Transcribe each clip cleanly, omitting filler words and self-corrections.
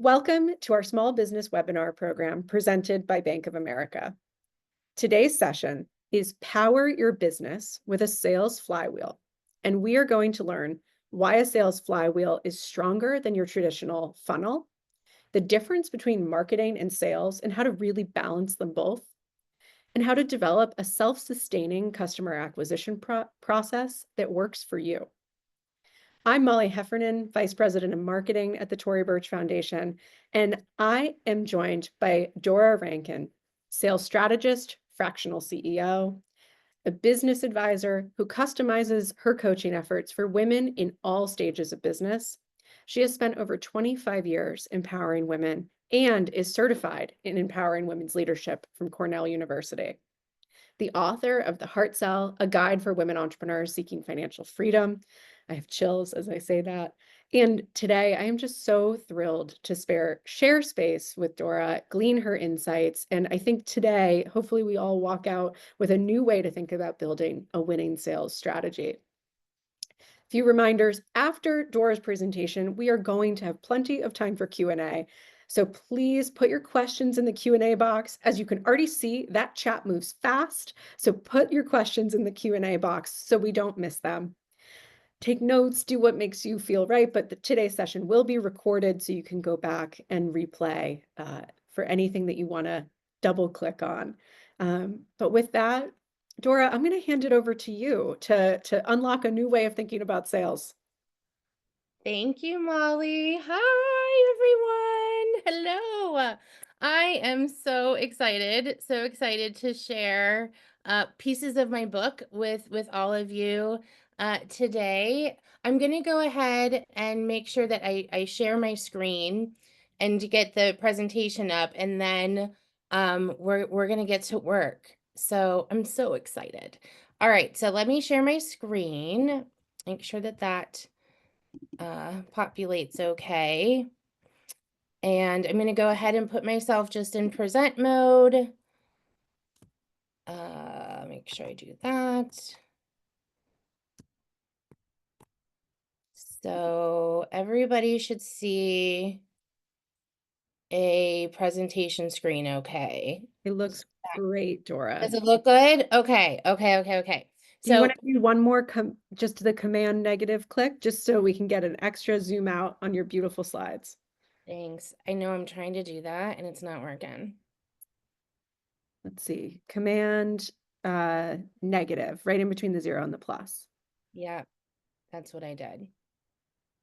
Welcome to our small business webinar program presented by Bank of America. Today's session is Power Your Business with a Sales Flywheel, and we are going to learn why a sales flywheel is stronger than your traditional funnel, the difference between marketing and sales and how to really balance them both, and how to develop a self-sustaining customer acquisition process that works for you. I'm Molly Heffernan, Vice President of Marketing at the Tory Burch Foundation, and I am joined by Dora Rankin, Sales Strategist, Fractional CEO, a business advisor who customizes her coaching efforts for women in all stages of business. She has spent over 25 years empowering women and is certified in empowering women's leadership from Cornell University. The author of The Heart Cell, a guide for women entrepreneurs seeking financial freedom. I have chills as I say that. And today I am just so thrilled to share space with Dora, glean her insights. And I think today, hopefully we all walk out with a new way to think about building a winning sales strategy. Few reminders, after Dora's presentation, we are going to have plenty of time for Q&A. So please put your questions in the Q&A box. As you can already see, that chat moves fast. So put your questions in the Q&A box so we don't miss them. Take notes, do what makes you feel right, but today's session will be recorded so you can go back and replay for anything that you want to double click on. But with that, Dora, I'm going to hand it over to you to unlock a new way of thinking about sales. Thank you, Molly. Hi, everyone. Hello. I am so excited to share pieces of my book with all of you today. I'm going to go ahead and make sure that I share my screen and get the presentation up, and then we're going to get to work. So I'm so excited. All right, so let me share my screen. Make sure that populates okay. And I'm going to go ahead and put myself just in present mode. Make sure I do that. So everybody should see a presentation screen okay. It looks great, Dora. Does it look good? Okay. Do you want So to do one more, just the command negative click, just so we can get an extra zoom out on your beautiful slides? thanks. I know I'm trying to do that and it's not working. Let's see, command negative, right in between the 0 and the plus. Yeah, that's what I did.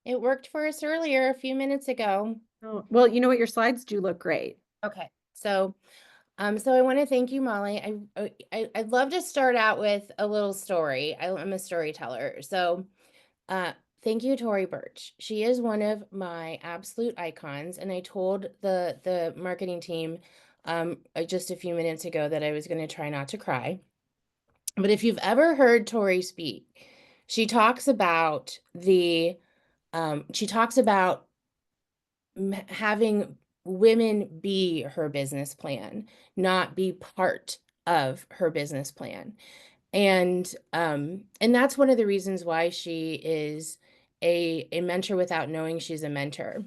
It worked for us earlier, a few minutes ago. Oh, well, you know what? Your slides do look great. Okay, so I want to thank you, Molly. I'd love to start out with a little story. I'm a storyteller. So thank you, Tory Burch. She is one of my absolute icons. And I told the marketing team just a few minutes ago that I was going to try not to cry. But if you've ever heard Tory speak, she talks about having women be her business plan, not be part of her business plan. And that's one of the reasons why she is a mentor without knowing she's a mentor.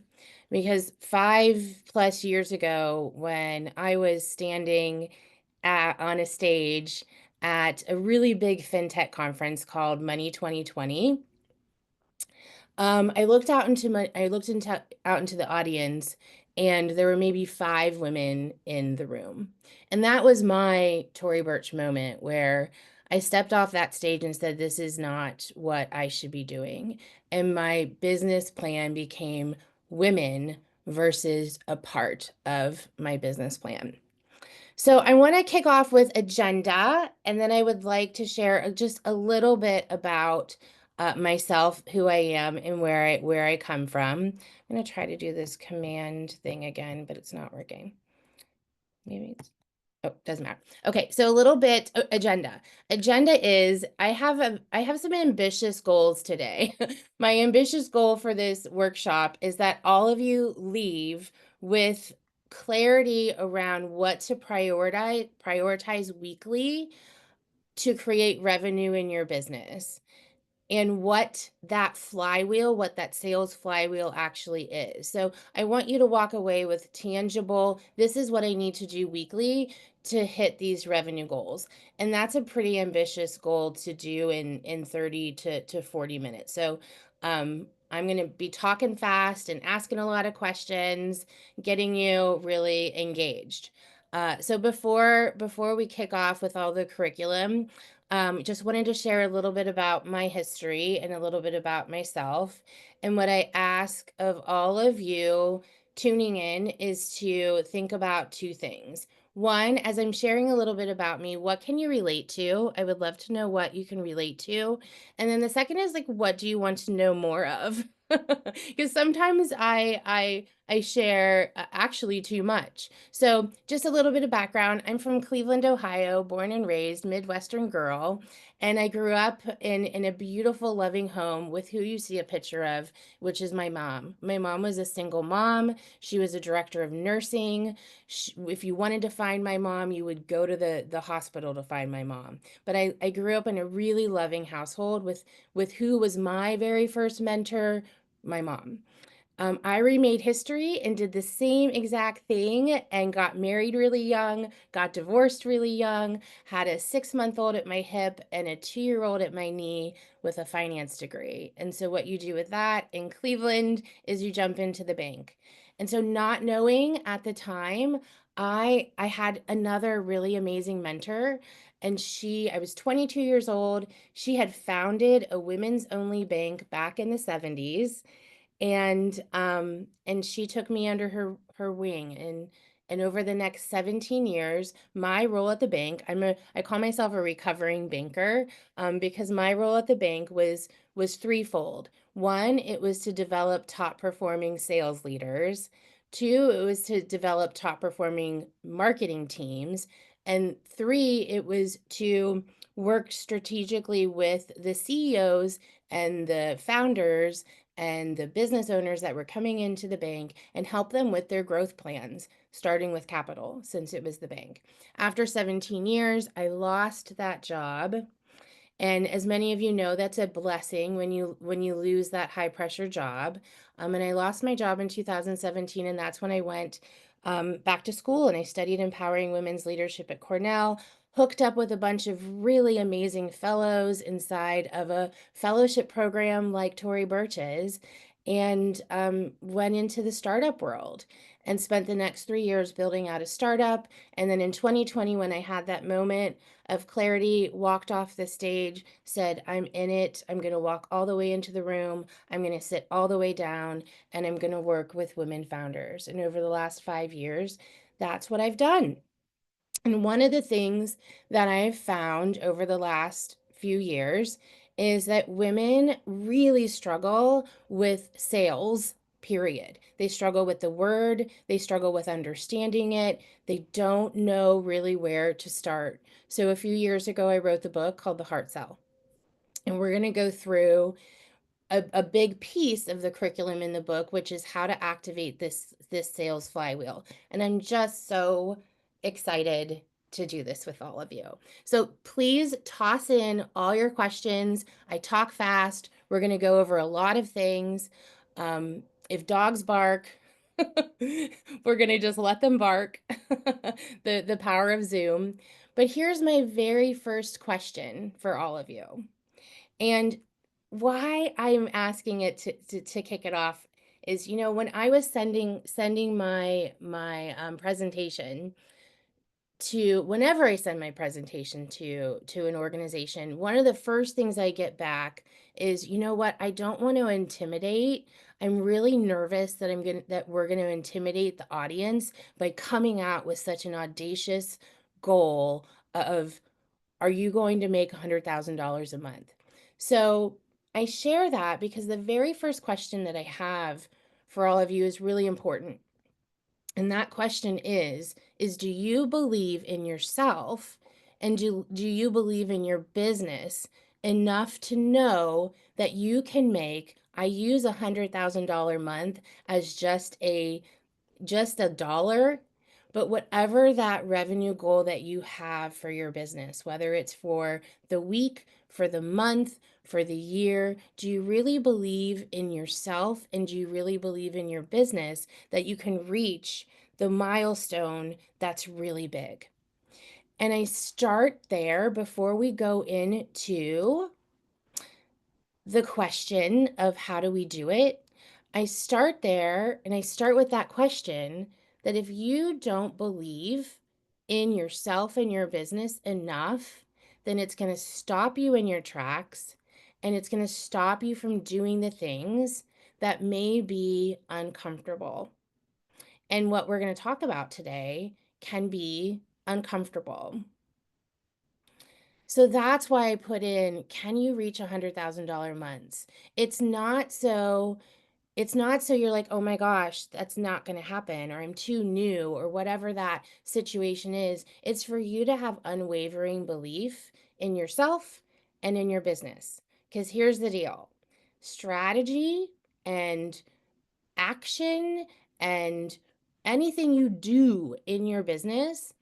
Because 5+ years ago, when I was standing on a stage at a really big fintech conference called Money 2020, I looked out into the audience, and there were maybe 5 women in the room. And that was my Tory Burch moment, where I stepped off that stage and said, this is not what I should be doing. And my business plan became women versus a part of my business plan. So I want to kick off with agenda, and then I would like to share just a little bit about myself, who I am, and where I come from. I'm going to try to do this command thing again, but it's not working. Maybe it's, oh, doesn't matter. Okay, so a little bit agenda. Agenda is I have some ambitious goals today. My ambitious goal for this workshop is that all of you leave with clarity around what to prioritize weekly to create revenue in your business. and what that flywheel, what that sales flywheel actually is. So I want you to walk away with tangible, this is what I need to do weekly to hit these revenue goals. And that's a pretty ambitious goal to do in 30 to 40 minutes. So I'm going to be talking fast and asking a lot of questions, getting you really engaged. So before we kick off with all the curriculum, just wanted to share a little bit about my history and a little bit about myself. And what I ask of all of you tuning in is to think about two things. One, as I'm sharing a little bit about me, what can you relate to? I would love to know what you can relate to. And then the second is like, what do you want to know more of? Because sometimes I share actually too much. So just a little bit of background. I'm from Cleveland, Ohio, born and raised Midwestern girl. And I grew up in a beautiful, loving home with who you see a picture of, which is my mom. My mom was a single mom. She was a director of nursing. If you wanted to find my mom, you would go to the hospital to find my mom. But I grew up in a really loving household with who was my very first mentor, my mom. I remade history and did the same exact thing and got married really young, got divorced really young, had a 6-month-old at my hip and a 2-year-old at my knee with a finance degree. And so what you do with that in Cleveland is you jump into the bank. And so not knowing at the time, I had another really amazing mentor, and I was 22 years old. She had founded a women's only bank back in the 70s, and she took me under her wing, and over the next 17 years, my role at the bank, I call myself a recovering banker, because my role at the bank was threefold. One, it was to develop top performing sales leaders. Two, it was to develop top performing marketing teams. And three, it was to work strategically with the CEOs and the founders and the business owners that were coming into the bank and help them with their growth plans, starting with capital, since it was the bank. After 17 years, I lost that job. And as many of you know, that's a blessing when you lose that high pressure job. And I lost my job in 2017, and that's when I went back to school and I studied empowering women's leadership at Cornell, hooked up with a bunch of really amazing fellows inside of a fellowship program like Tory Burch's, and went into the startup world and spent the next 3 years building out a startup. And then in 2020, when I had that moment of clarity, walked off the stage, said, I'm in it. I'm going to walk all the way into the room. I'm going to sit all the way down, and I'm going to work with women founders. And over the last 5 years, that's what I've done. And one of the things that I've found over the last few years is that women really struggle with sales, period. They struggle with the word, they struggle with understanding it, they don't know really where to start. So a few years ago, I wrote the book called The Heart Sell. And we're going to go through a big piece of the curriculum in the book, which is how to activate this sales flywheel. And I'm just so excited to do this with all of you. So please toss in all your questions. I talk fast. We're going to go over a lot of things. If dogs bark, we're going to just let them bark. The power of Zoom. But here's my very first question for all of you. And why I'm asking it to kick it off is, when I was sending my presentation to whenever I send my presentation to an organization, one of the first things I get back is, you know what, I don't want to intimidate. I'm really nervous that we're gonna intimidate the audience by coming out with such an audacious goal of, are you going to make $100,000 a month? So I share that because the very first question that I have for all of you is really important. And that question is do you believe in yourself, and do you believe in your business enough to know that you can make, I use $100,000 month as just a dollar, But whatever that revenue goal that you have for your business, whether it's for the week, for the month, for the year, do you really believe in yourself and do you really believe in your business that you can reach the milestone that's really big? And I start there before we go into the question of how do we do it. I start there and I start with that question that if you don't believe in yourself and your business enough, then it's going to stop you in your tracks and it's going to stop you from doing the things that may be uncomfortable. And what we're going to talk about today can be uncomfortable. So that's why I put in, can you reach $100,000 months? It's not so you're like, oh my gosh, that's not going to happen, or I'm too new, or whatever that situation is. It's for you to have unwavering belief in yourself and in your business. Because here's the deal: strategy and action and anything you do in your business,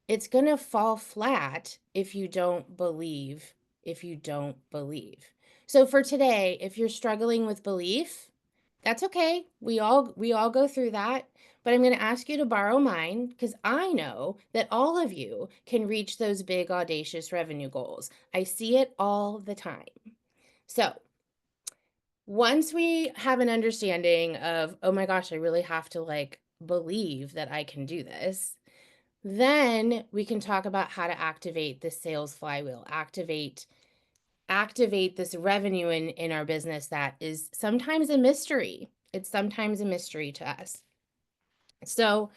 it's going to fall flat if you don't believe. So for today, if you're struggling with belief, that's okay. We all go through that, but I'm going to ask you to borrow mine because I know that all of you can reach those big audacious revenue goals. I see it all the time. So, once we have an understanding of, oh my gosh, I really have to like believe that I can do this, then we can talk about how to activate the sales flywheel, activate this revenue in our business that is sometimes a mystery. It's sometimes a mystery to us. So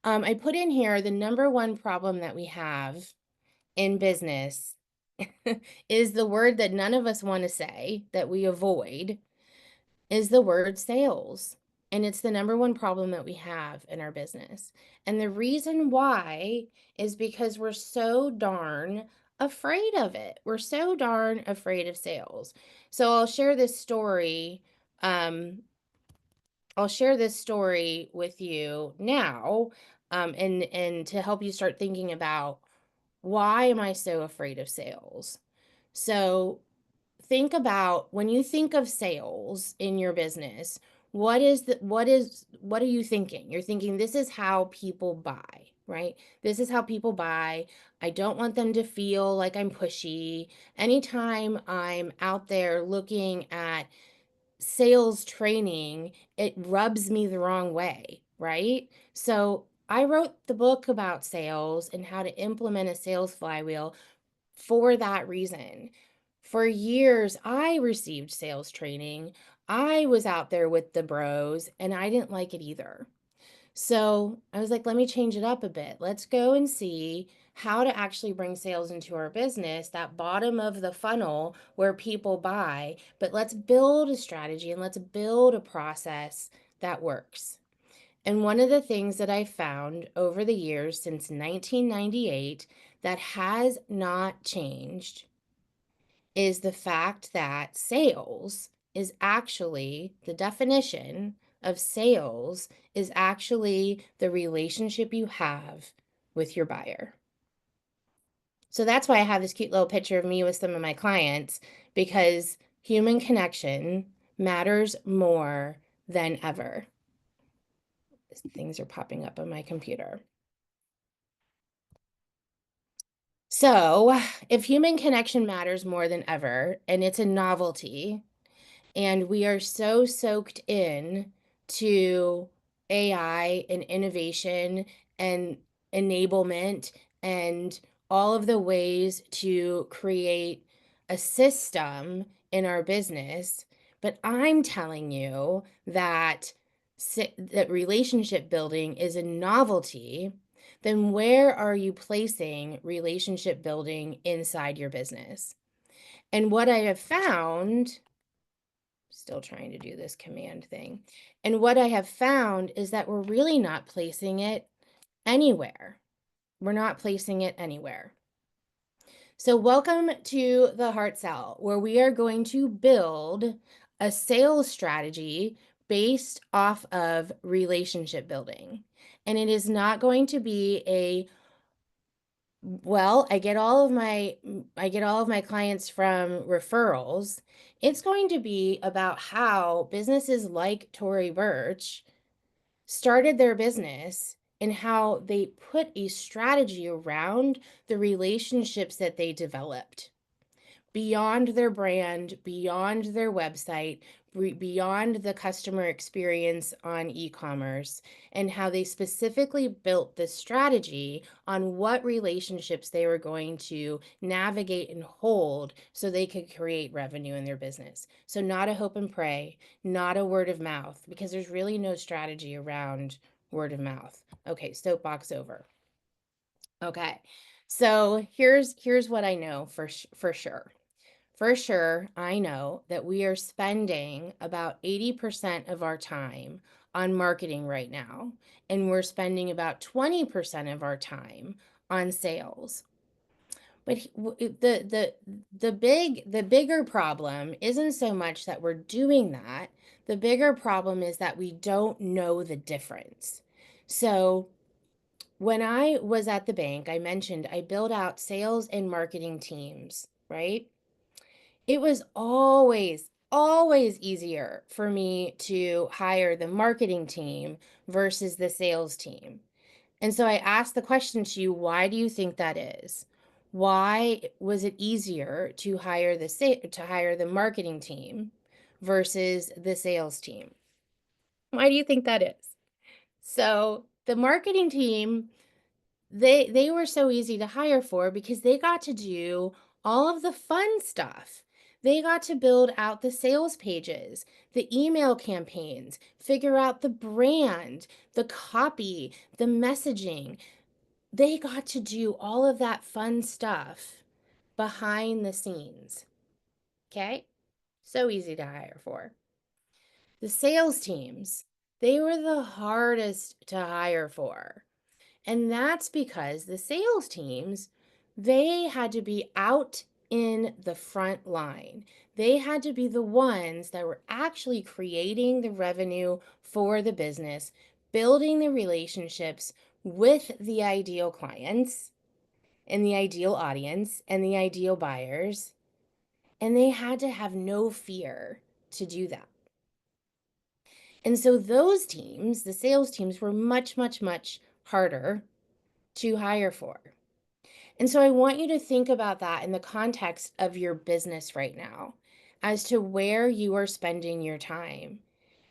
I put in here the number one problem that we have in business is the word that none of us want to say, that we avoid, is the word sales. And it's the number one problem that we have in our business. And the reason why is because we're so darn afraid of it. We're so darn afraid of sales. So I'll share this story. I'll share this story with you now, and to help you start thinking about, why am I so afraid of sales? So think about, when you think of sales in your business, what are you thinking? You're thinking, this is how people buy, right? This is how people buy. I don't want them to feel like I'm pushy. Anytime I'm out there looking at sales training, it rubs me the wrong way, right? So I wrote the book about sales and how to implement a sales flywheel for that reason. For years, I received sales training. I was out there with the bros and I didn't like it either. So I was like, let me change it up a bit. Let's go and see how to actually bring sales into our business, that bottom of the funnel where people buy, but let's build a strategy and let's build a process that works. And one of the things that I found over the years since 1998 that has not changed is the fact that sales is actually, the definition of sales is actually the relationship you have with your buyer. So that's why I have this cute little picture of me with some of my clients, because human connection matters more than ever. Things are popping up on my computer. So if human connection matters more than ever, and it's a novelty, and we are so soaked in to AI and innovation and enablement and all of the ways to create a system in our business. But I'm telling you that relationship building is a novelty. Then where are you placing relationship building inside your business? And what I have found, still trying to do this command thing. And what I have found is that we're really not placing it anywhere. We're not placing it anywhere. So welcome to the Heart Cell, where we are going to build a sales strategy based off of relationship building. And it is not going to be well, I get all of my clients from referrals. It's going to be about how businesses like Tory Burch started their business and how they put a strategy around the relationships that they developed beyond their brand, beyond their website, beyond the customer experience on e-commerce, and how they specifically built this strategy on what relationships they were going to navigate and hold so they could create revenue in their business. So not a hope and pray, not a word of mouth, because there's really no strategy around word of mouth. Okay, soapbox over. Okay, so here's what I know for sure. For sure, I know that we are spending about 80% of our time on marketing right now, and we're spending about 20% of our time on sales. But the bigger problem isn't so much that we're doing that. The bigger problem is that we don't know the difference. So when I was at the bank, I mentioned I built out sales and marketing teams, right? It was always easier for me to hire the marketing team versus the sales team. And so I asked the question to you, why do you think that is? Why was it easier to hire the marketing team versus the sales team? Why do you think that is? So the marketing team, they were so easy to hire for because they got to do all of the fun stuff. They got to build out the sales pages, the email campaigns, figure out the brand, the copy, the messaging. They got to do all of that fun stuff behind the scenes. Okay? So easy to hire for. The sales teams, they were the hardest to hire for. And that's because the sales teams, they had to be out in the front line. They had to be the ones that were actually creating the revenue for the business, building the relationships with the ideal clients and the ideal audience and the ideal buyers. And they had to have no fear to do that. And so those teams, the sales teams, were much harder to hire for. And so I want you to think about that in the context of your business right now as to where you are spending your time.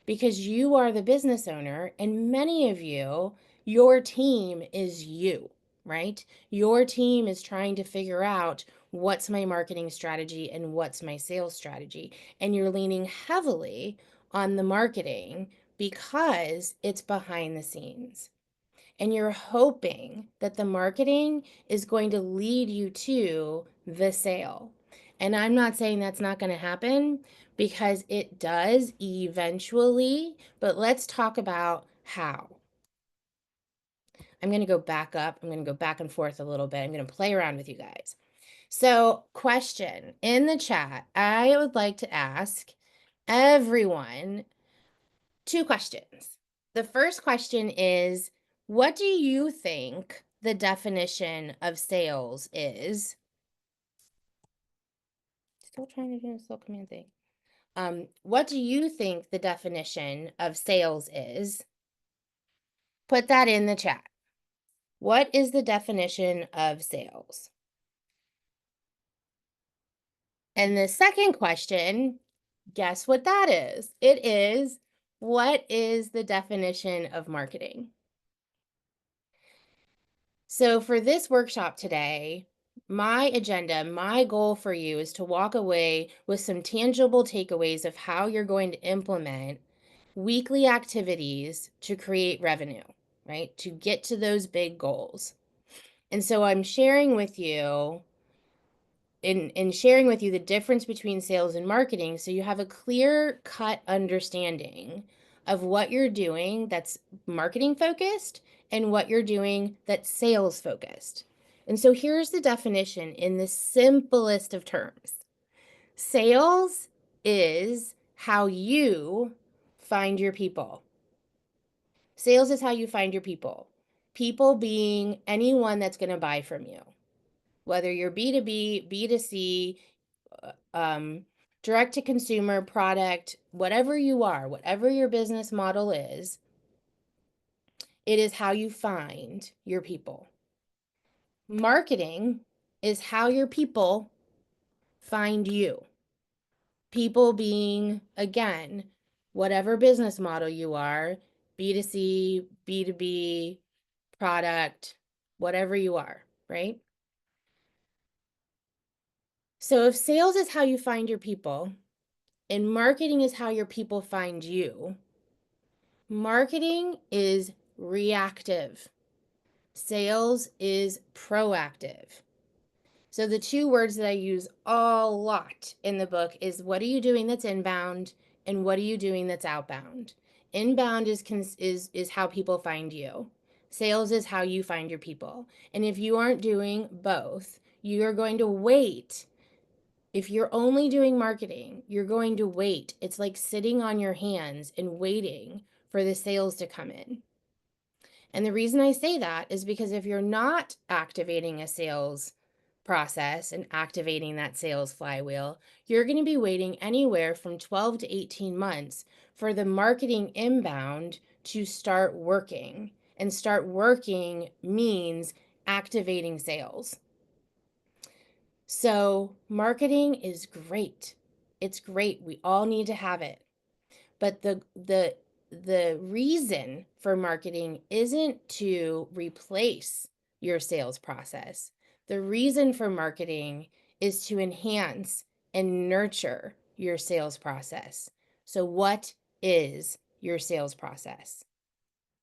Because you are the business owner, and many of you, your team is you, right? Your team is trying to figure out what's my marketing strategy and what's my sales strategy. And you're leaning heavily on the marketing because it's behind the scenes. And you're hoping that the marketing is going to lead you to the sale. And I'm not saying that's not going to happen because it does eventually, but let's talk about how. I'm going to go back up. I'm going to go back and forth a little bit. I'm going to play around with you guys. So, question in the chat, I would like to ask everyone 2 questions. The first question is, what do you think the definition of sales is? Still trying to do this little command thing. What do you think the definition of sales is? Put that in the chat. What is the definition of sales? And the second question, guess what that is? It is, what is the definition of marketing? So for this workshop today, my agenda, my goal for you is to walk away with some tangible takeaways of how you're going to implement weekly activities to create revenue, right? To get to those big goals. And so I'm sharing with you in sharing with you the difference between sales and marketing so you have a clear cut understanding of what you're doing that's marketing focused and what you're doing that's sales focused. And so here's the definition in the simplest of terms. Sales is how you find your people. Sales is how you find your people. People being anyone that's going to buy from you, whether you're B2B, B2C, direct to consumer product, whatever you are, whatever your business model is, it is how you find your people. Marketing is how your people find you. People being, again, whatever business model you are, B2C, B2B, product, whatever you are, right? So if sales is how you find your people and marketing is how your people find you, marketing is reactive. Sales is proactive. So the two words that I use a lot in the book is what are you doing that's inbound and what are you doing that's outbound? Inbound is how people find you. Sales is how you find your people. And if you aren't doing both, you're going to wait. If you're only doing marketing, you're going to wait. It's like sitting on your hands and waiting for the sales to come in. And the reason I say that is because if you're not activating a sales process and activating that sales flywheel, you're going to be waiting anywhere from 12 to 18 months for the marketing inbound to start working. And start working means activating sales. So, marketing is great. It's great. We all need to have it. But the reason for marketing isn't to replace your sales process. The reason for marketing is to enhance and nurture your sales process. So what is your sales process?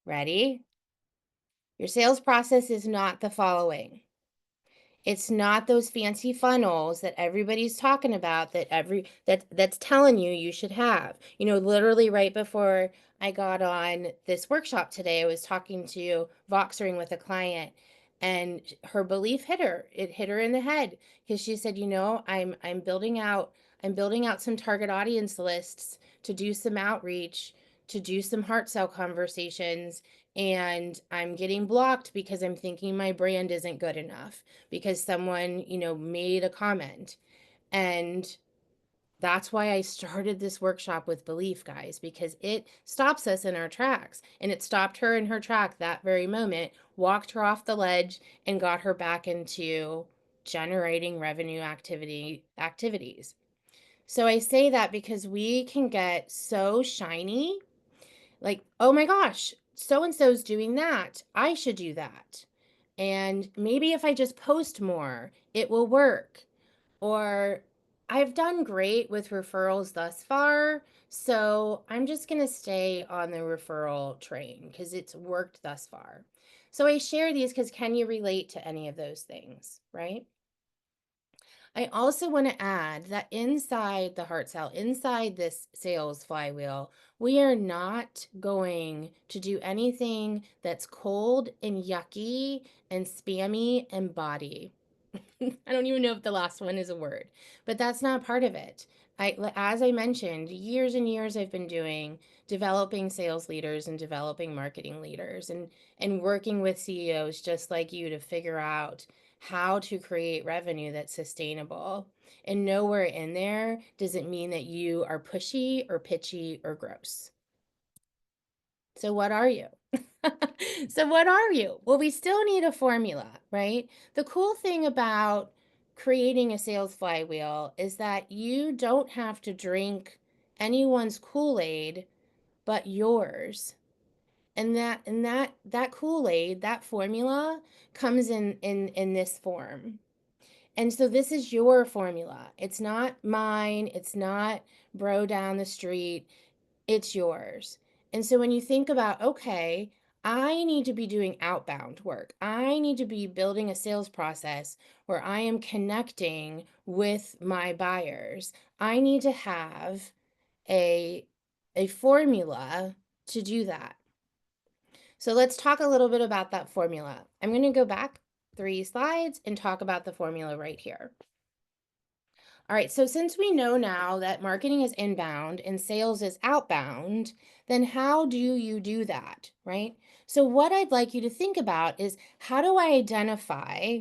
Ready? Your sales process is not the following. It's not those fancy funnels that everybody's talking about that's telling you should have. You know, literally right before I got on this workshop today, I was talking to Voxering with a client and her belief hit her. It hit her in the head because she said, "You know, I'm building out some target audience lists to do some outreach, to do some heart cell conversations, and I'm getting blocked because I'm thinking my brand isn't good enough." Because someone, made a comment. And that's why I started this workshop with belief, guys, because it stops us in our tracks. And it stopped her in her track that very moment, walked her off the ledge, and got her back into generating revenue activities. So I say that because we can get so shiny, like, oh my gosh, so and so's doing that. I should do that. And maybe if I just post more, it will work. Or I've done great with referrals thus far, so I'm just going to stay on the referral train because it's worked thus far. So I share these because can you relate to any of those things, right? I also want to add that inside the heart cell, inside this sales flywheel, we are not going to do anything that's cold and yucky and spammy and body. I don't even know if the last one is a word, but that's not part of it. As I mentioned, years and years I've been developing sales leaders and developing marketing leaders and working with CEOs just like you to figure out how to create revenue that's sustainable. And nowhere in there does it mean that you are pushy or pitchy or gross. So what are you? So what are you? Well, we still need a formula, right? The cool thing about creating a sales flywheel is that you don't have to drink anyone's Kool-Aid but yours. And that Kool-Aid, that formula comes in this form. And so this is your formula. It's not mine, it's not bro down the street. It's yours. And so when you think about, okay, I need to be doing outbound work. I need to be building a sales process where I am connecting with my buyers. I need to have a formula to do that. So let's talk a little bit about that formula. I'm going to go back 3 slides and talk about the formula right here. All right, so since we know now that marketing is inbound and sales is outbound, then how do you do that, right? So what I'd like you to think about is how do I identify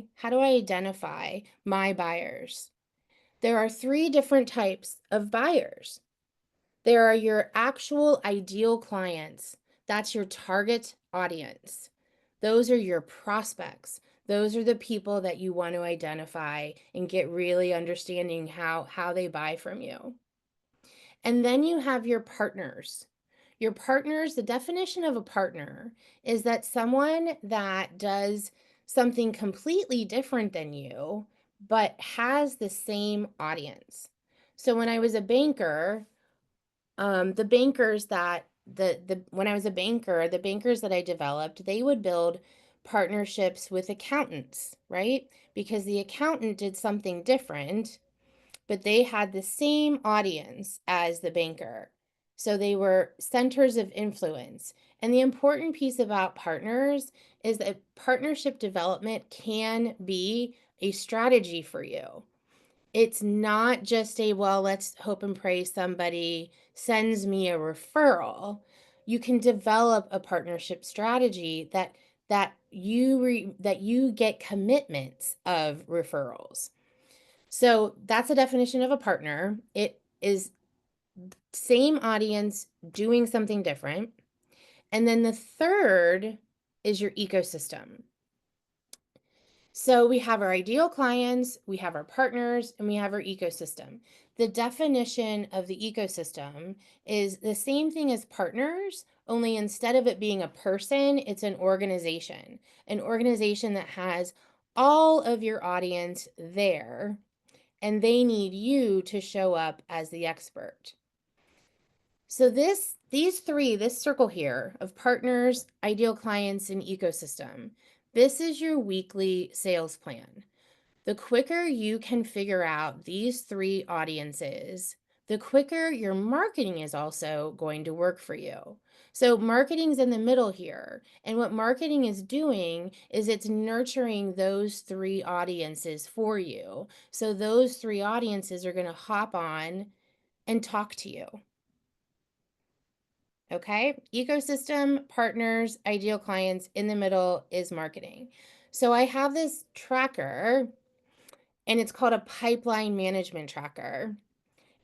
my buyers? There are three different types of buyers. There are your actual ideal clients. That's your target audience. Those are your prospects. Those are the people that you want to identify and get really understanding how they buy from you. And then you have your partners. Your partners, the definition of a partner is that someone that does something completely different than you, but has the same audience. So when I was a banker, the bankers that the when I was a banker, the bankers that I developed, they would build partnerships with accountants, right? Because the accountant did something different, but they had the same audience as the banker. So they were centers of influence. And the important piece about partners is that partnership development can be a strategy for you. It's not just a, well, let's hope and pray somebody sends me a referral. You can develop a partnership strategy that you get commitments of referrals. So that's a definition of a partner. It is same audience doing something different. And then the third is your ecosystem. So we have our ideal clients, we have our partners, and we have our ecosystem. The definition of the ecosystem is the same thing as partners, only instead of it being a person, it's an organization that has all of your audience there, and they need you to show up as the expert. So this circle here of partners, ideal clients, and ecosystem, this is your weekly sales plan. The quicker you can figure out these three audiences, the quicker your marketing is also going to work for you. So marketing's in the middle here. And what marketing is doing is it's nurturing those three audiences for you. So those three audiences are going to hop on and talk to you. Okay, ecosystem, partners, ideal clients, in the middle is marketing. So I have this tracker and it's called a pipeline management tracker.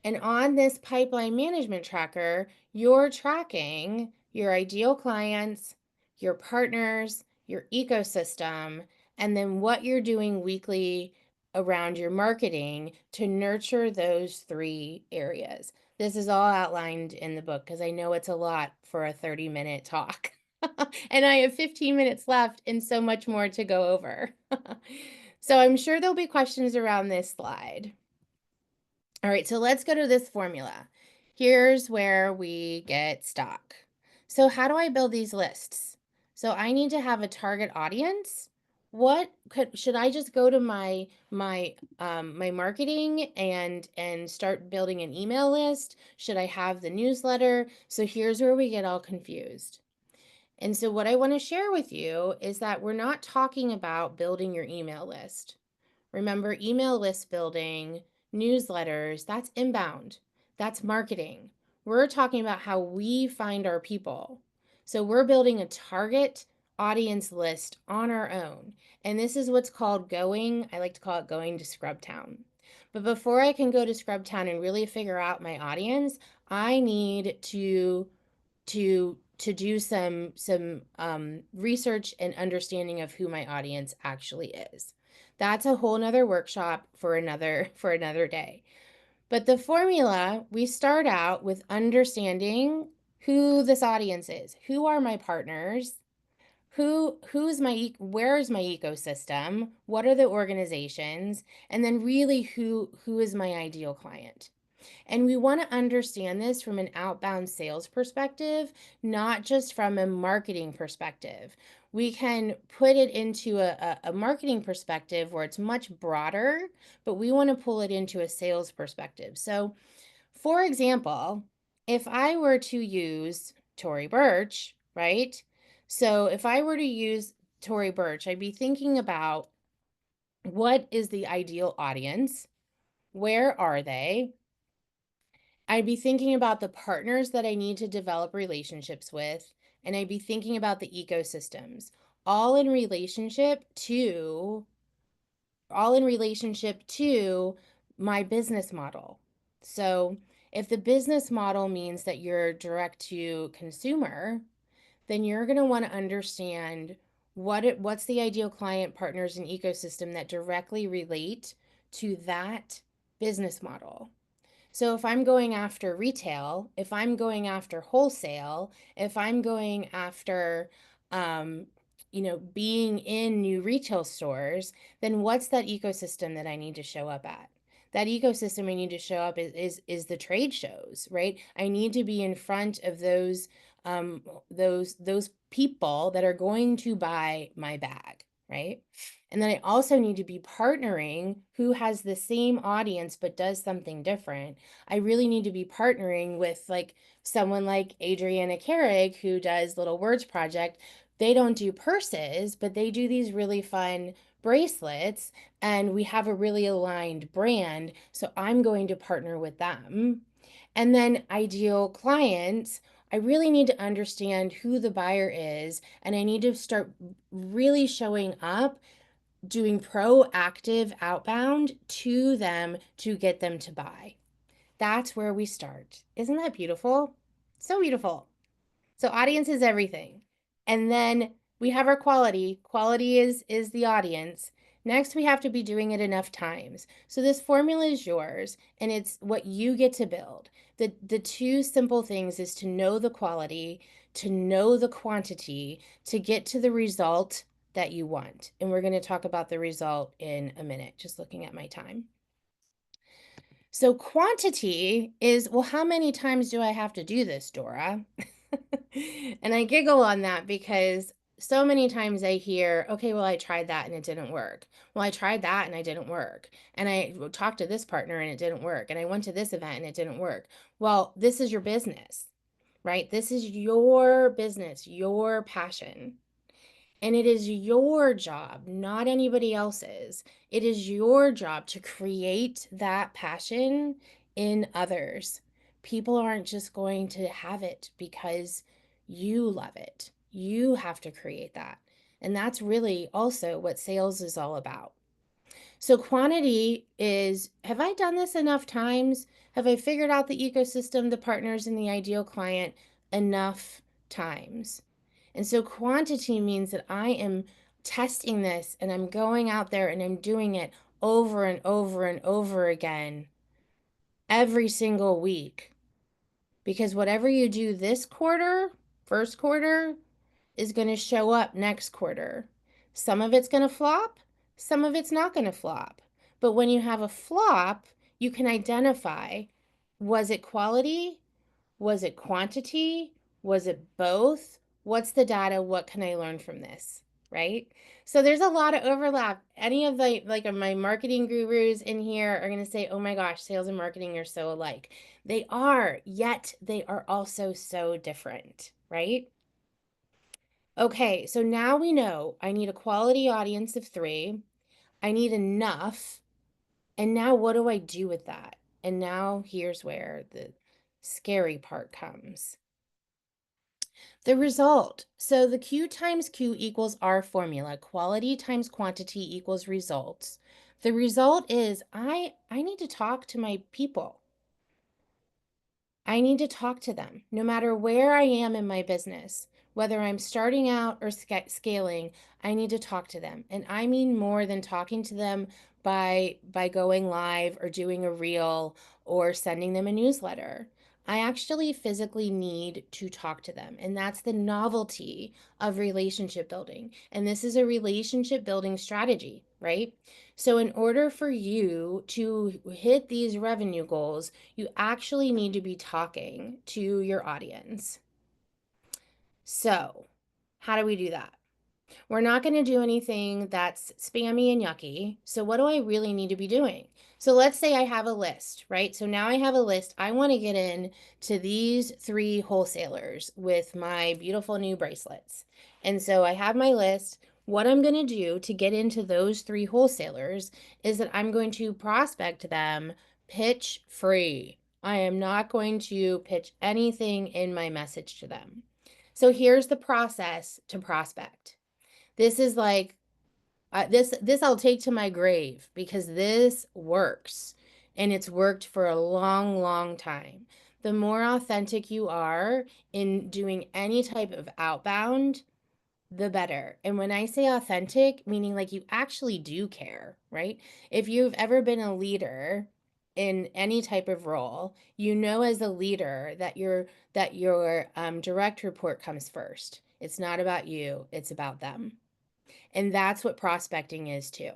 And on this pipeline management tracker, you're tracking your ideal clients, your partners, your ecosystem, and then what you're doing weekly around your marketing to nurture those three areas. This is all outlined in the book because I know it's a lot for a 30-minute talk. And I have 15 minutes left and so much more to go over. So I'm sure there'll be questions around this slide. All right, so let's go to this formula. Here's where we get stuck. So how do I build these lists? So I need to have a target audience. Should I just go to my marketing and start building an email list? Should I have the newsletter? So here's where we get all confused. And so what I want to share with you is that we're not talking about building your email list. Remember, email list building, newsletters, that's inbound. That's marketing. We're talking about how we find our people. So we're building a target audience list on our own. And this is what's called I like to call it going to Scrubtown. But before I can go to Scrubtown and really figure out my audience, I need to do some research and understanding of who my audience actually is. That's a whole nother workshop for another day. But the formula, we start out with understanding who this audience is. Who are my partners? Where is my ecosystem? What are the organizations? And then really who is my ideal client? And we want to understand this from an outbound sales perspective, not just from a marketing perspective. We can put it into a marketing perspective where it's much broader, but we want to pull it into a sales perspective. So, for example, if I were to use Tory Burch, right? So, if I were to use Tory Burch, I'd be thinking about what is the ideal audience? Where are they? I'd be thinking about the partners that I need to develop relationships with, and I'd be thinking about the ecosystems, all in relationship to all in relationship to my business model. So, if the business model means that you're direct to consumer, then you're going to want to understand what's the ideal client, partners, and ecosystem that directly relate to that business model. So if I'm going after retail, if I'm going after wholesale, if I'm going after, um, being in new retail stores, then what's that ecosystem that I need to show up at? That ecosystem I need to show up is the trade shows, right? I need to be in front of those people that are going to buy my bag, right? And then I also need to be partnering who has the same audience but does something different. I really need to be partnering with like someone like Adriana Carrig, who does Little Words Project. They don't do purses, but they do these really fun bracelets, and we have a really aligned brand. So I'm going to partner with them. And then ideal clients, I really need to understand who the buyer is, and I need to start really showing up doing proactive outbound to them to get them to buy. That's where we start. Isn't that beautiful? So beautiful. So audience is everything. And then we have our quality. Quality is the audience. Next, we have to be doing it enough times. So this formula is yours and it's what you get to build. The two simple things is to know the quality, to know the quantity, to get to the result that you want. And we're going to talk about the result in a minute, just looking at my time. So quantity is, well, how many times do I have to do this, Dora? And I giggle on that because so many times I hear, okay, well, I tried that and it didn't work. Well, I tried that and I didn't work. And I talked to this partner and it didn't work. And I went to this event and it didn't work. Well, this is your business, right? This is your business, your passion. And it is your job, not anybody else's. It is your job to create that passion in others. People aren't just going to have it because you love it. You have to create that. And that's really also what sales is all about. So, quantity is, have I done this enough times? Have I figured out the ecosystem, the partners, and the ideal client enough times? And so quantity means that I am testing this and I'm going out there and I'm doing it over and over and over again every single week. Because whatever you do this quarter, first quarter, is going to show up next quarter. Some of it's going to flop, some of it's not going to flop. But when you have a flop, you can identify, was it quality? Was it quantity? Was it both? What's the data? What can I learn from this? Right? So there's a lot of overlap. Any of the my marketing gurus in here are going to say, "Oh my gosh, sales and marketing are so alike." They are, yet they are also so different, right? Okay, so now we know I need a quality audience of 3. I need enough. And now what do I do with that? And now here's where the scary part comes. The result. So the Q times Q equals our formula. Quality times quantity equals results. The result is I need to talk to my people. I need to talk to them no matter where I am in my business, whether I'm starting out or scaling. I need to talk to them. And I mean more than talking to them by going live or doing a reel or sending them a newsletter. I actually physically need to talk to them. And that's the novelty of relationship building. And this is a relationship building strategy, right? So, in order for you to hit these revenue goals, you actually need to be talking to your audience. So, how do we do that? We're not going to do anything that's spammy and yucky. So, what do I really need to be doing? So, let's say I have a list, right? So, now I have a list. I want to get in to these 3 wholesalers with my beautiful new bracelets. And so, I have my list. what I'm going to do to get into those 3 wholesalers is that I'm going to prospect them pitch free. I am not going to pitch anything in my message to them. So here's the process to prospect. This is like this I'll take to my grave because this works, and it's worked for a long, long time. The more authentic you are in doing any type of outbound, the better. And when I say authentic, meaning like you actually do care, right? If you've ever been a leader in any type of role, you know as a leader that your direct report comes first. It's not about you, it's about them. And that's what prospecting is too.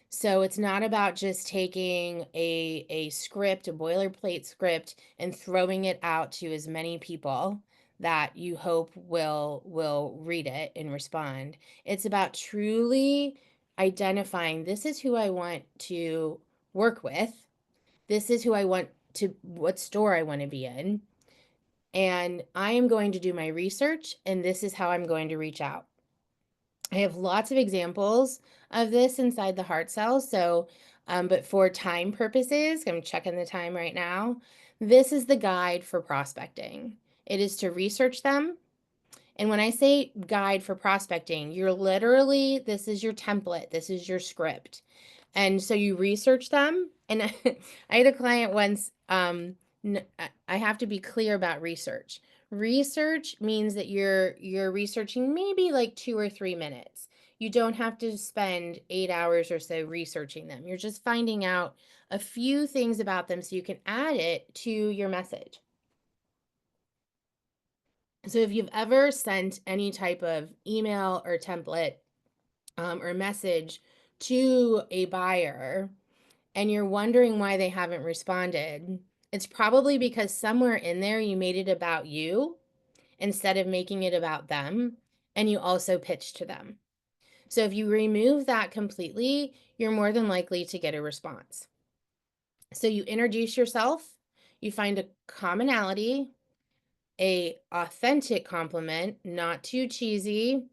So it's not about just taking a script, a boilerplate script, and throwing it out to as many people that you hope will read it and respond. It's about truly identifying, this is who I want to work with. This is who I want to, what store I want to be in. And I am going to do my research, and this is how I'm going to reach out. I have lots of examples of this inside the heart cell. So, but for time purposes, I'm checking the time right now. This is the guide for prospecting. It is to research them. And when I say guide for prospecting, you're literally, this is your template, this is your script. And so you research them. And I had a client once, I have to be clear about research. Research means that you're researching maybe like 2 or 3 minutes. You don't have to spend 8 hours or so researching them. You're just finding out a few things about them so you can add it to your message. So if you've ever sent any type of email or template or message to a buyer and you're wondering why they haven't responded, it's probably because somewhere in there you made it about you instead of making it about them, and you also pitched to them. So if you remove that completely, you're more than likely to get a response. So you introduce yourself, you find a commonality, a authentic compliment, not too cheesy,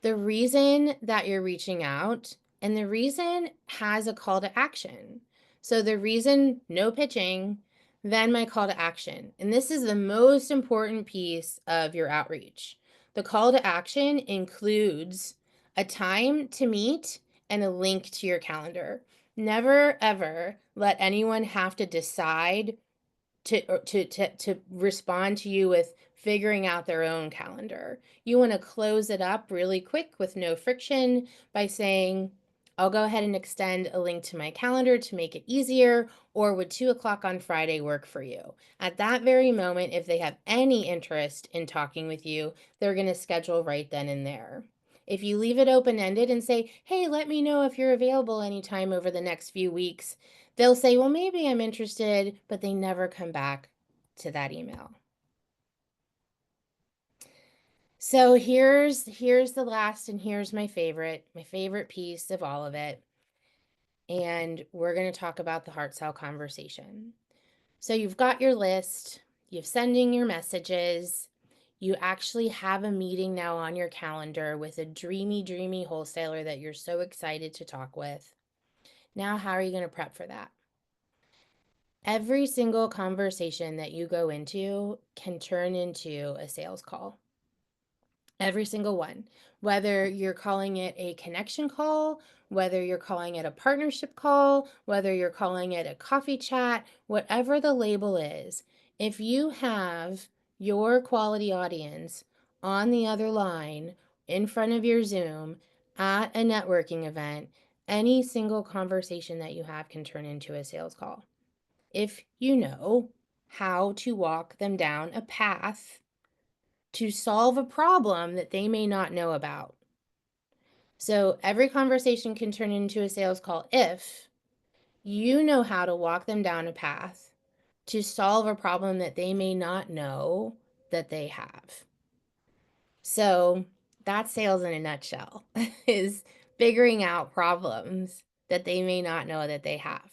the reason that you're reaching out, and the reason has a call to action. So the reason, no pitching, then my call to action. And this is the most important piece of your outreach. The call to action includes a time to meet and a link to your calendar. Never ever let anyone have to decide to respond to you with figuring out their own calendar. You want to close it up really quick with no friction by saying, I'll go ahead and extend a link to my calendar to make it easier, or would 2 o'clock on Friday work for you? At that very moment, if they have any interest in talking with you, they're going to schedule right then and there. If you leave it open-ended and say, hey, let me know if you're available anytime over the next few weeks, they'll say, well, maybe I'm interested, but they never come back to that email. So here's the last, and here's my favorite piece of all of it. And we're going to talk about the heart cell conversation. So you've got your list, you've sending your messages, you actually have a meeting now on your calendar with a dreamy, dreamy wholesaler that you're so excited to talk with. Now, how are you going to prep for that? Every single conversation that you go into can turn into a sales call. Every single one. Whether you're calling it a connection call, whether you're calling it a partnership call, whether you're calling it a coffee chat, whatever the label is, if you have your quality audience on the other line in front of your Zoom at a networking event, any single conversation that you have can turn into a sales call. If you know how to walk them down a path to solve a problem that they may not know about. So every conversation can turn into a sales call if you know how to walk them down a path to solve a problem that they may not know that they have. So that's sales in a nutshell, is figuring out problems that they may not know that they have.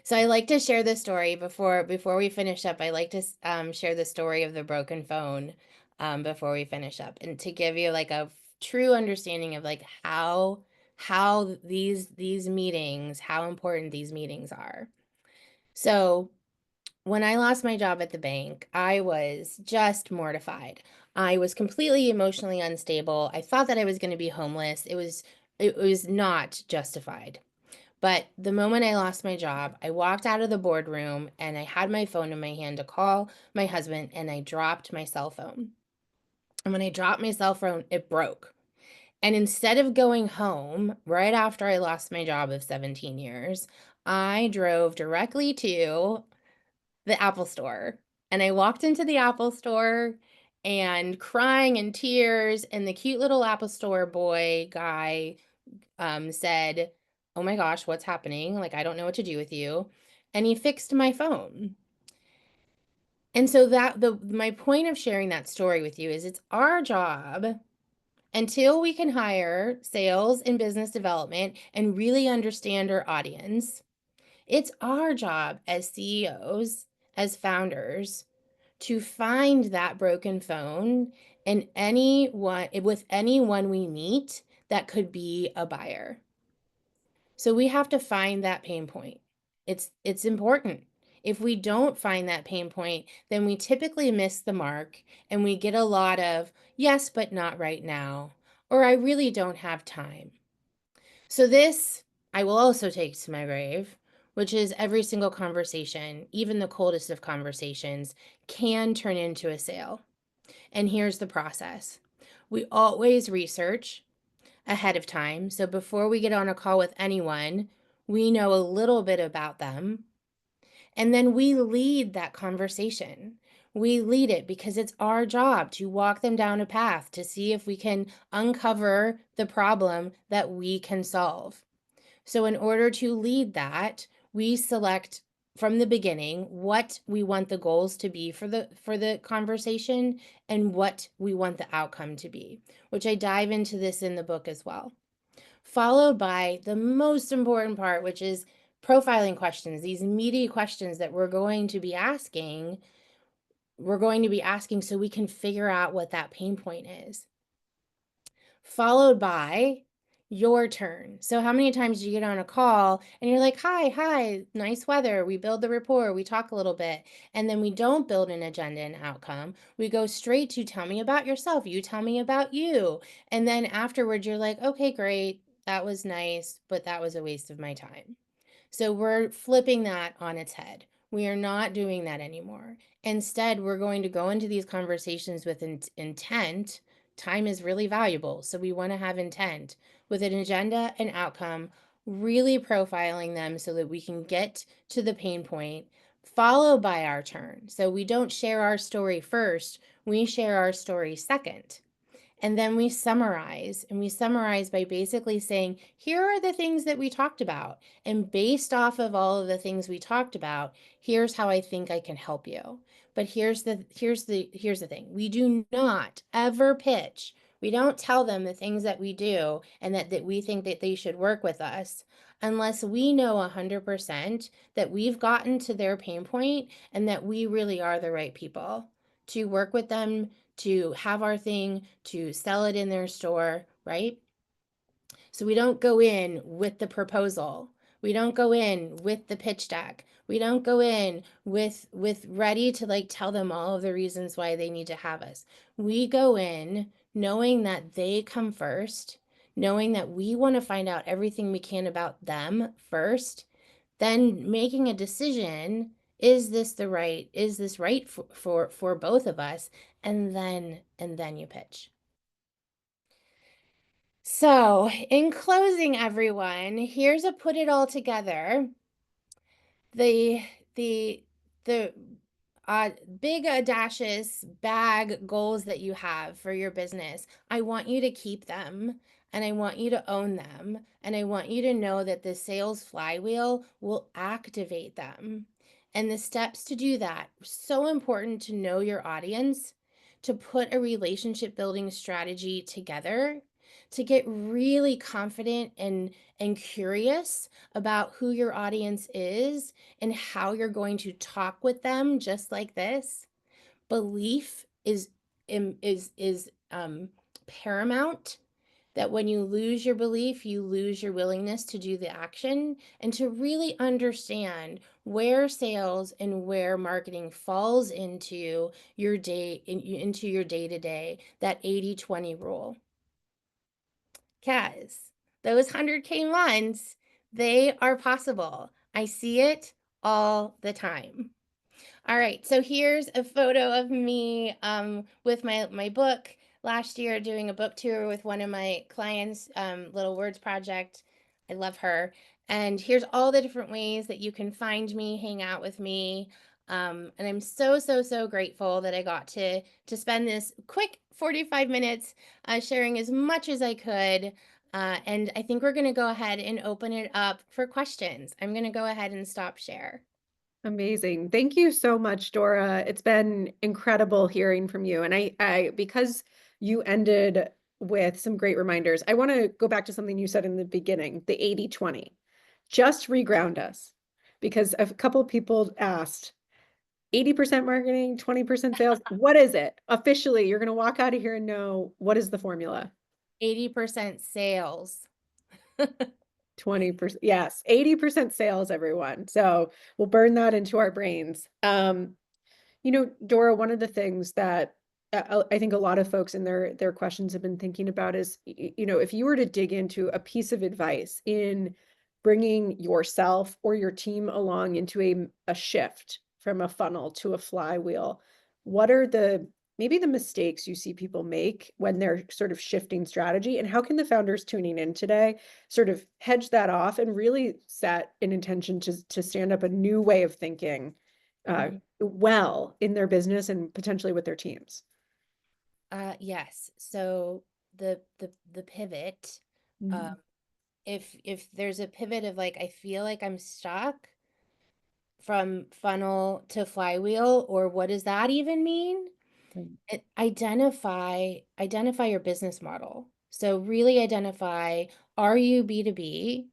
So I like to share the story before we finish up. I like to share the story of the broken phone before we finish up, and to give you like a true understanding of like how these meetings, how important these meetings are. So when I lost my job at the bank, I was just mortified. I was completely emotionally unstable. I thought that I was going to be homeless. It was not justified. But the moment I lost my job, I walked out of the boardroom and I had my phone in my hand to call my husband, and I dropped my cell phone. And when I dropped my cell phone, it broke. And instead of going home right after I lost my job of 17 years, I drove directly to the Apple store. And I walked into the Apple store and crying in tears. And the cute little Apple store boy guy said, "Oh my gosh, what's happening? Like, I don't know what to do with you." And he fixed my phone. And so my point of sharing that story with you is it's our job until we can hire sales and business development and really understand our audience. It's our job as CEOs, as founders, to find that broken phone in anyone we meet that could be a buyer. So we have to find that pain point. It's important. If we don't find that pain point, then we typically miss the mark and we get a lot of yes, but not right now, or I really don't have time. So this I will also take to my grave, which is every single conversation, even the coldest of conversations, can turn into a sale. And here's the process. We always research ahead of time. So before we get on a call with anyone, we know a little bit about them. And then we lead that conversation. We lead it because it's our job to walk them down a path to see if we can uncover the problem that we can solve. So in order to lead that, we select from the beginning what we want the goals to be for the conversation and what we want the outcome to be, which I dive into this in the book as well. Followed by the most important part, which is profiling questions, these meaty questions that we're going to be asking so we can figure out what that pain point is. Followed by your turn. So how many times do you get on a call and you're like, hi, nice weather. We build the rapport, we talk a little bit, and then we don't build an agenda and outcome. We go straight to tell me about yourself. You tell me about you. And then afterwards you're like, okay, great. That was nice, but that was a waste of my time. So we're flipping that on its head. We are not doing that anymore. Instead, we're going to go into these conversations with intent. Time is really valuable. So we want to have intent with an agenda and outcome, really profiling them so that we can get to the pain point, followed by our turn. So we don't share our story first, we share our story second. And then we summarize, and we summarize by basically saying, here are the things that we talked about. And based off of all of the things we talked about, here's how I think I can help you. But here's the thing. We do not ever pitch. We don't tell them the things that we do and that we think that they should work with us unless we know 100% that we've gotten to their pain point and that we really are the right people to work with them, to have our thing, to sell it in their store, right? So we don't go in with the proposal. We don't go in with the pitch deck. We don't go in with ready to like tell them all of the reasons why they need to have us. We go in knowing that they come first, knowing that we want to find out everything we can about them first, then making a decision, is this right for both of us, and then you pitch. So in closing, everyone, here's a put it all together. The the the big audacious bag goals that you have for your business, I want you to keep them and I want you to own them. And I want you to know that the sales flywheel will activate them. And the steps to do that, so important to know your audience, to put a relationship building strategy together, to get really confident and curious about who your audience is and how you're going to talk with them just like this. Belief is paramount that when you lose your belief, you lose your willingness to do the action and to really understand where sales and where marketing falls into your into your day-to-day, that 80/20 rule. Kaz, those 100K months, they are possible. I see it all the time. All right, so here's a photo of me with my book last year, doing a book tour with one of my clients, Little Words Project. I love her. And here's all the different ways that you can find me, hang out with me. And I'm so, so, so grateful that I got to spend this quick 45 minutes sharing as much as I could. And I think we're going to go ahead and open it up for questions. I'm going to go ahead and stop share. Amazing. Thank you so much, Dora. It's been incredible hearing from you. And because you ended with some great reminders, I want to go back to something you said in the beginning, the 80/20. Just reground us, because a couple of people asked 80% marketing, 20% sales. What is it? Officially, you're going to walk out of here and know what is the formula. 80% sales. 20%. Yes, 80% sales, everyone. So we'll burn that into our brains. Dora, one of the things that I think a lot of folks in their questions have been thinking about is, if you were to dig into a piece of advice in bringing yourself or your team along into a shift from a funnel to a flywheel, what are maybe the mistakes you see people make when they're sort of shifting strategy, and how can the founders tuning in today sort of hedge that off and really set an intention to stand up a new way of thinking well in their business and potentially with their teams? Yes. So the pivot, Mhm. if there's a pivot of like, I feel like I'm stuck from funnel to flywheel, or what does that even mean? Identify your business model. So really identify, are you B2B?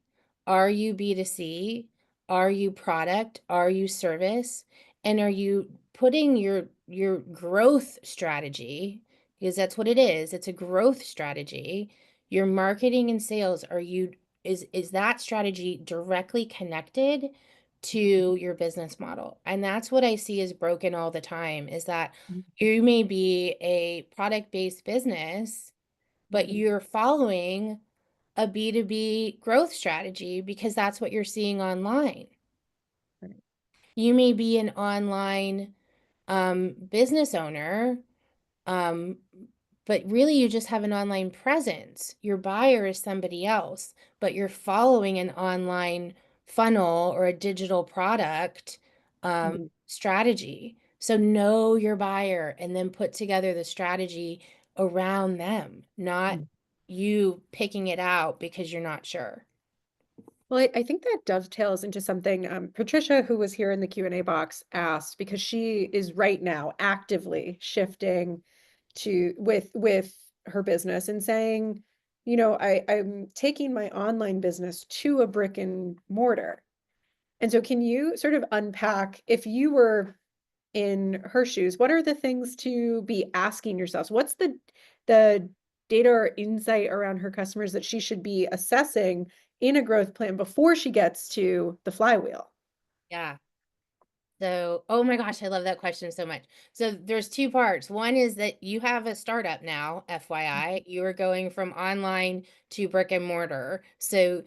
Are you B2C? Are you product? Are you service? And are you putting your growth strategy, because that's what it is. It's a growth strategy. Your marketing and sales, is that strategy directly connected to your business model? And that's what I see is broken all the time, is that you may be a product-based business, but you're following a B2B growth strategy because that's what you're seeing online. Right. You may be an online business owner, um, but really you just have an online presence. Your buyer is somebody else, but you're following an online funnel or a digital product Mhm. strategy. So know your buyer and then put together the strategy around them, not Mhm. you picking it out because you're not sure. Well, I think that dovetails into something Patricia, who was here in the Q&A box, asked, because she is right now actively shifting to with her business and saying, I'm taking my online business to a brick and mortar. And so can you sort of unpack, if you were in her shoes, what are the things to be asking yourselves? What's the data or insight around her customers that she should be assessing in a growth plan before she gets to the flywheel? Yeah. So, oh my gosh, I love that question so much. So there's two parts. One is that you have a startup now, FYI. You are going from online to brick and mortar. So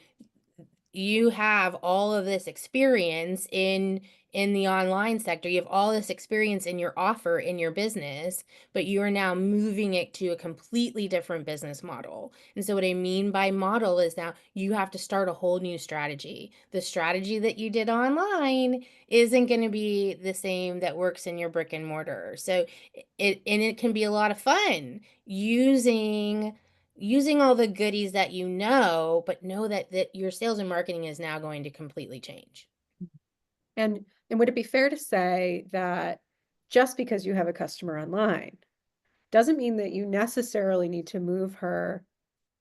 you have all of this experience in the online sector. You have all this experience in your offer in your business, but you are now moving it to a completely different business model. And so what I mean by model is now you have to start a whole new strategy. The strategy that you did online isn't going to be the same that works in your brick and mortar. So it can be a lot of fun using all the goodies that but know that your sales and marketing is now going to completely change. And would it be fair to say that just because you have a customer online doesn't mean that you necessarily need to move her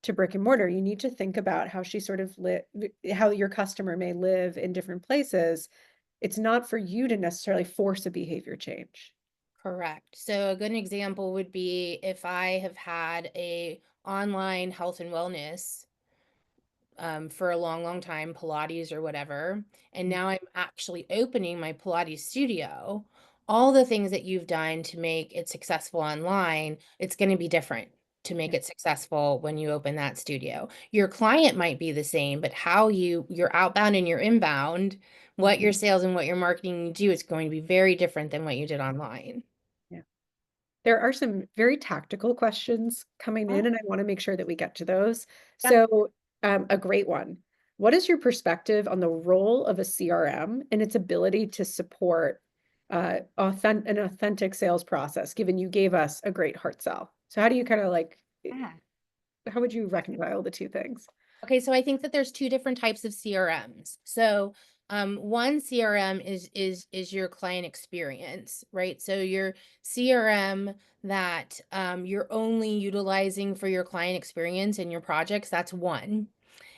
to brick and mortar? You need to think about how she sort of how your customer may live in different places. It's not for you to necessarily force a behavior change. Correct. So a good example would be if I have had a online health and wellness for a long, long time, Pilates or whatever, and now I'm actually opening my Pilates studio. All the things that you've done to make it successful online, it's going to be different to make Yeah. it successful when you open that studio. Your client might be the same, but how your outbound and your inbound, what your sales and what your marketing you do is going to be very different than what you did online. Yeah. There are some very tactical questions coming Huh? in, and I want to make sure that we get to those. Yeah. So, a great one. What is your perspective on the role of a CRM and its ability to support an authentic sales process, given you gave us a great heart sell? So, how do you kind of like, Yeah. how would you reconcile the two things? Okay, so I think that there's two different types of CRMs. So, one CRM is your client experience, right? So your CRM that you're only utilizing for your client experience and your projects, that's one.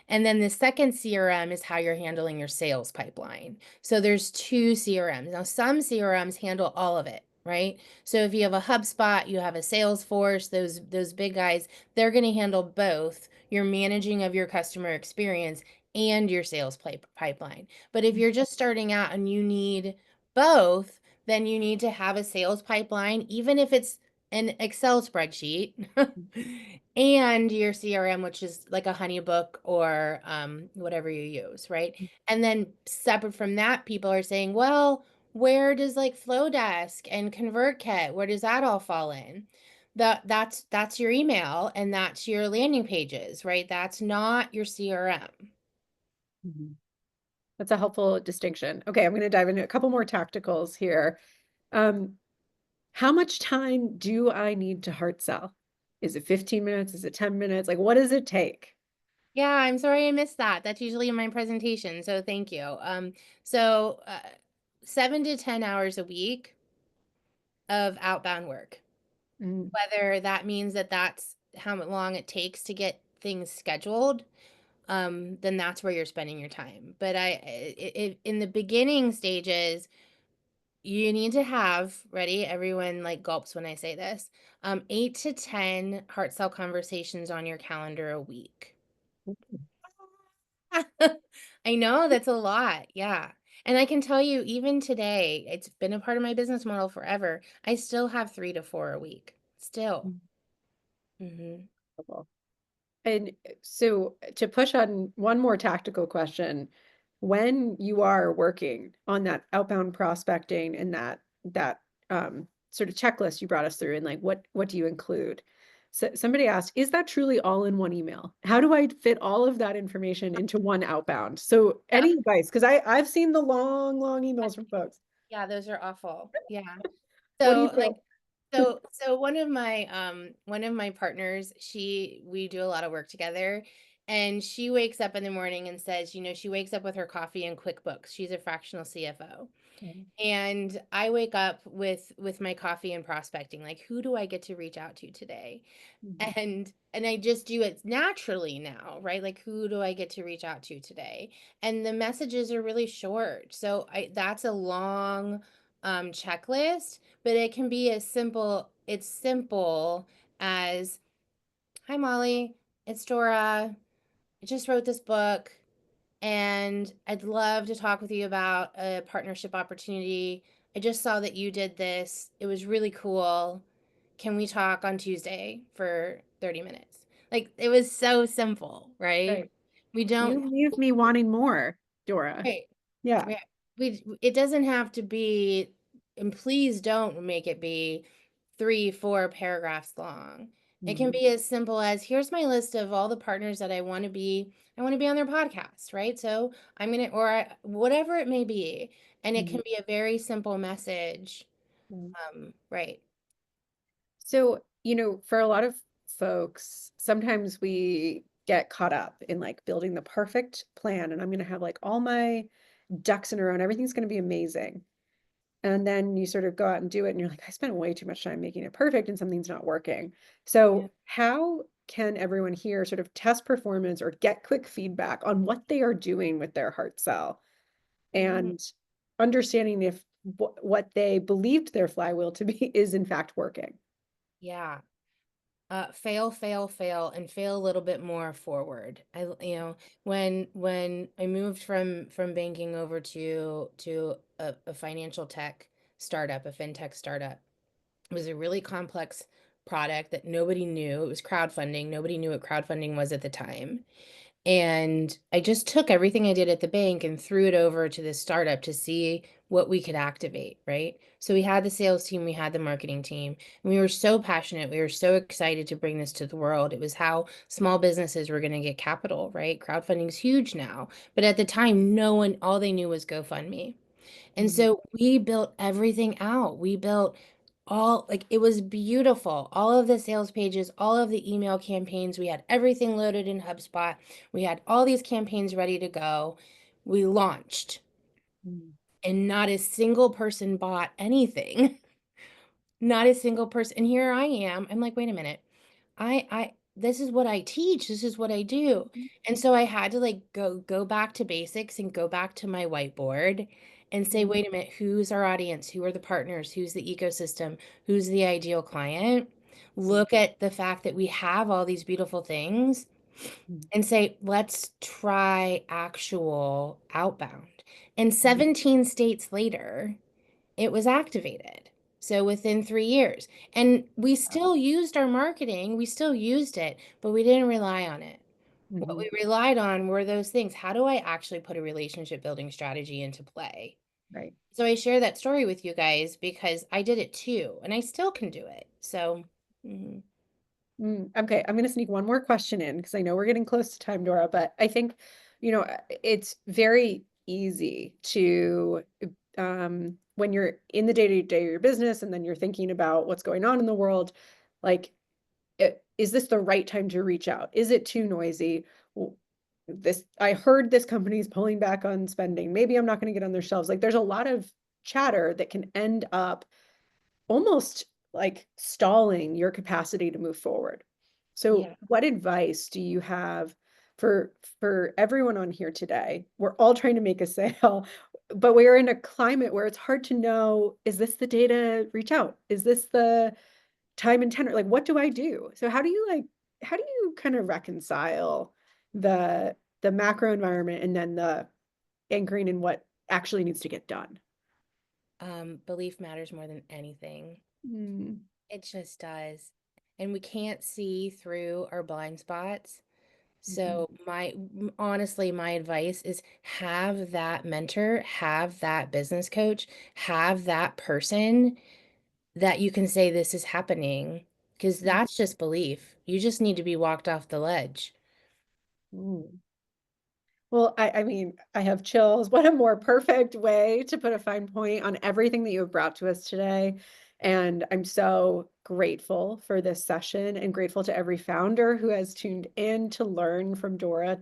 And then the second CRM is how you're handling your sales pipeline. So there's two CRMs. Now, some CRMs handle all of it, right? So if you have a HubSpot, you have a Salesforce, those big guys, they're going to handle both your managing of your customer experience and your sales pipeline. But if you're just starting out and you need both, then you need to have a sales pipeline, even if it's an Excel spreadsheet and your CRM, which is like a HoneyBook or whatever you use, right? And then separate from that, people are saying, well, where does like Flowdesk and ConvertKit, where does that all fall in? That's your email and that's your landing pages, right? That's not your CRM. Mhm. That's a helpful distinction. Okay, I'm going to dive into a couple more tacticals here. Um, how much time do I need to hard sell? Is it 15 minutes? Is it 10 minutes? Like, what does it take? Yeah, I'm sorry I missed that. That's usually in my presentation, so thank you. So 7 to 10 hours a week of outbound work. Mm, Whether that means that that's how long it takes to get things scheduled, then that's where you're spending your time. But in the beginning stages, you need to have ready. Everyone like gulps when I say this. 8 to 10 heart cell conversations on your calendar a week. I know that's a lot. Yeah. And I can tell you, even today, it's been a part of my business model forever. I still have 3 to 4 a week. Still. mm, Hmm. incredible. And so to push on one more tactical question, when you are working on that outbound prospecting and that sort of checklist you brought us through, and like what do you include? So somebody asked, is that truly all in one email? How do I fit all of that information into one outbound? So Yep. any advice? Because I've seen the long, long emails from folks. Yeah, those are awful. Yeah. What do you So like feel? so one of my partners, we do a lot of work together, and she wakes up in the morning and says, she wakes up with her coffee and QuickBooks. She's a fractional CFO. And I wake up with my coffee and prospecting, like who do I get to reach out to today? Mhm, And I just do it naturally now, right? Like who do I get to reach out to today? And the messages are really short. So that's a long checklist, but it can be it's simple as, hi Molly, it's Dora. I just wrote this book and I'd love to talk with you about a partnership opportunity. I just saw that you did this. It was really cool. Can we talk on Tuesday for 30 minutes? Like it was so simple, right? right. We don't, You leave me wanting more, Dora. right. Yeah. Yeah. It doesn't have to be, and please don't make it be 3, 4 paragraphs long. It can Mhm, be as simple as, here's my list of all the partners that I want to be on their podcast, right? So whatever it may be. And it mhm, can be a very simple message. mhm. Right. So, for a lot of folks, sometimes we get caught up in like building the perfect plan, and I'm going to have like all my ducks in a row and everything's going to be amazing. And then you sort of go out and do it, and you're like, I spent way too much time making it perfect, and something's not working. Yeah. So, how can everyone here sort of test performance or get quick feedback on what they are doing with their heart cell Mm, and understanding if what they believed their flywheel to be is in fact working. Yeah. Fail, fail, fail, and fail a little bit more forward. When I moved from banking over to a financial tech startup, a fintech startup, it was a really complex product that nobody knew. It was crowdfunding. Nobody knew what crowdfunding was at the time. And I just took everything I did at the bank and threw it over to this startup to see what we could activate, right? So we had the sales team, we had the marketing team, and we were so passionate. We were so excited to bring this to the world. It was how small businesses were going to get capital, right? Crowdfunding is huge now. But at the time, no one, all they knew was GoFundMe. And Mhm. so we built everything out. We built all, like, it was beautiful. All of the sales pages, all of the email campaigns, we had everything loaded in HubSpot. We had all these campaigns ready to go. We launched, Mm. and not a single person bought anything. Not a single person. And here I am. I'm like, wait a minute. This is what I teach. This is what I do. And so I had to like go back to basics and go back to my whiteboard and say, Mhm. wait a minute, who's our audience? Who are the partners? Who's the ecosystem? Who's the ideal client? Look at the fact that we have all these beautiful things Mhm. and say, let's try actual outbound. And Mhm. 17 states later, it was activated. So within 3 years. And we still used our marketing, we still used it, but we didn't rely on it. What Mhm. we relied on were those things. How do I actually put a relationship building strategy into play? Right. So I share that story with you guys because I did it too, and I still can do it. So, Okay, I'm going to sneak one more question in because I know we're getting close to time, Dora, but I think, it's very easy to, when you're in the day-to-day of your business and then you're thinking about what's going on in the world, like, is this the right time to reach out? Is it too noisy? I heard this company's pulling back on spending. Maybe I'm not going to get on their shelves. Like, there's a lot of chatter that can end up almost like stalling your capacity to move forward. So yeah. what advice do you have for everyone on here today? We're all trying to make a sale, but we're in a climate where it's hard to know, is this the day to reach out? Is this the time and tenor? Like, what do I do? So how do you kind of reconcile the macro environment and then the anchoring in what actually needs to get done? Belief matters more than anything. Mm, It just does. And we can't see through our blind spots. mhm, So honestly, my advice is have that mentor, have that business coach, have that person that you can say this is happening, because mm, that's just belief. You just need to be walked off the ledge. mm. Well, I mean, I have chills. What a more perfect way to put a fine point on everything that you have brought to us today. And I'm so grateful for this session and grateful to every founder who has tuned in to learn from Dora